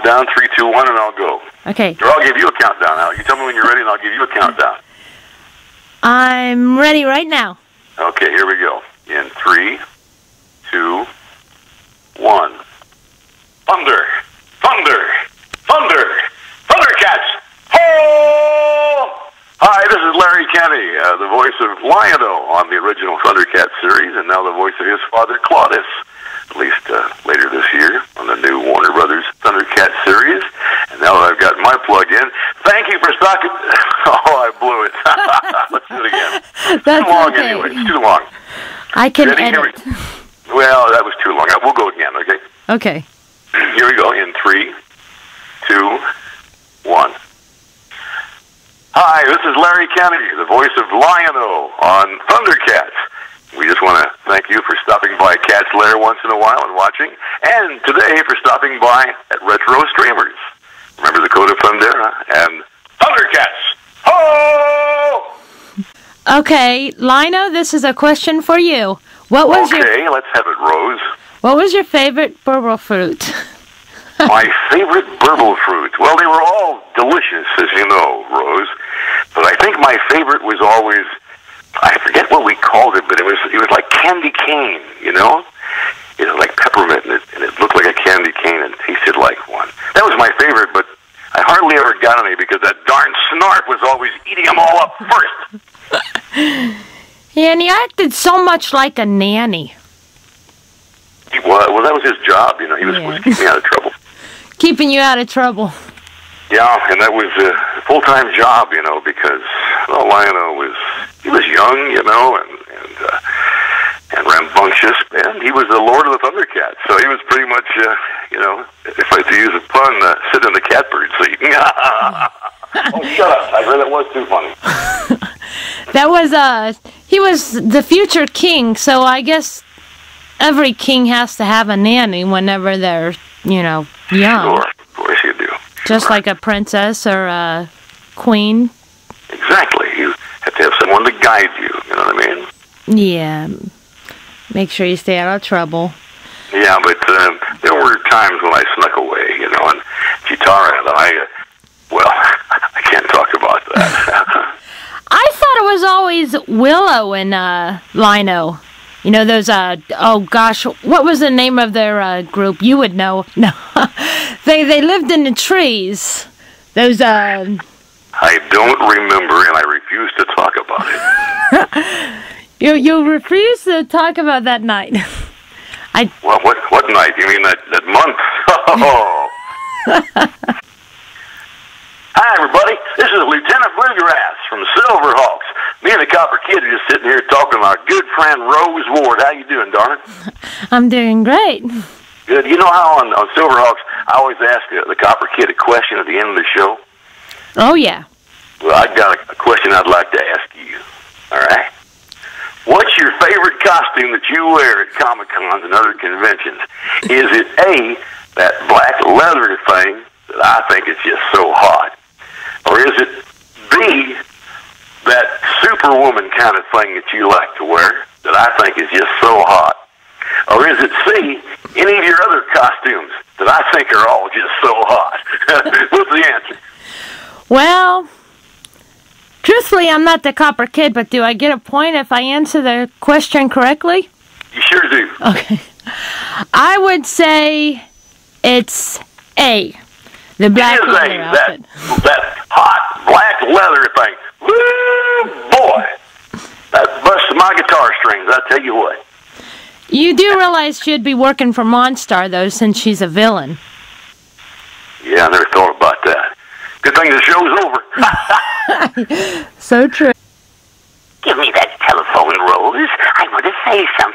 down, 3, 2, 1, and I'll go. Okay. Or I'll give you a countdown, Al. You tell me when you're ready, and I'll give you a countdown. I'm ready right now. Okay, here we go. In 3, 2, 1. Thunder! Thunder! Thunder! Thundercats! Ho! Hi, this is Larry Kenny, the voice of Lion-O on the original Thundercats series, and now the voice of his father, Claudius, at least later this year on the new Warner Brothers Thundercats series. And now that I've got my plug in, thank you for stopping. Oh, I blew it. Let's do it again. It's That's too long okay. anyway. It's too long. I can Ready? edit. Well, that was too long. We'll go again, okay? Okay. Here we go in 3, 2, 1. Hi, this is Larry Kennedy, the voice of Lion-O on Thundercats. We just want to thank you for stopping by Cat's Lair once in a while and watching, and today for stopping by at Retro Streamers. Remember the code of Thundera and Thundercats. Ho! Okay, Lion-O, this is a question for you. Okay, let's have it, Rose. What was your favorite burble fruit? My favorite burble fruit? Well, they were all delicious, as you know, Rose. But I think my favorite was always, I forget what we called it, but it was like candy cane, you know? It was like peppermint, and it looked like a candy cane and tasted like one. That was my favorite, but I hardly ever got any because that darn snarf was always eating them all up first. Yeah, and he acted so much like a nanny. Well, that was his job, you know. He was supposed to keep me out of trouble. Keeping you out of trouble. Yeah, and that was a full-time job, you know, because Lion-O was young, you know, and rambunctious, and he was the Lord of the Thundercats. So he was pretty much, you know, if I had to use a pun, sitting in the catbird seat. Oh, shut up! I heard that was too funny. That was he was the future king, so I guess every king has to have a nanny whenever they're, you know, young. Sure, of course you do. Just like a princess or a queen. Exactly. You have to have someone to guide you, you know what I mean? Yeah. Make sure you stay out of trouble. Yeah, but there were times when I snuck away, you know, and Chitara and well, I can't talk about that. I thought it was always Willow and Lion-O. You know, those, oh gosh, what was the name of their group? You would know. No. They lived in the trees. Those, I don't remember, and I refuse to talk about it. You refuse to talk about that night. Well, what night? You mean that month? Oh. Hi, everybody. This is Lieutenant Bluegrass from Silverhawks. Me and the Copper Kid are just sitting here talking to our good friend Rose Ward. How you doing, darling? I'm doing great. Good. You know how on Silverhawks, I always ask the Copper Kid a question at the end of the show? Oh, yeah. Well, I've got a question I'd like to ask you. All right? What's your favorite costume that you wear at Comic-Cons and other conventions? Is it A, that black leather thing that I think is just so hot? Or is it B, that Superwoman kind of thing that you like to wear that I think is just so hot? Or is it C, any of your other costumes that I think are all just so hot? What's the answer? Well, truthfully, I'm not the Copper Kid, but do I get a point if I answer the question correctly? You sure do. Okay. I would say it's A, the black leather outfit. That hot black leather thing. Woo, boy. That busts my guitar strings, I tell you what. You do realize she'd be working for Monstar, though, since she's a villain. Yeah, I never thought about that. Good thing the show's over. So true. Give me that telephone, Rose. I want to say something.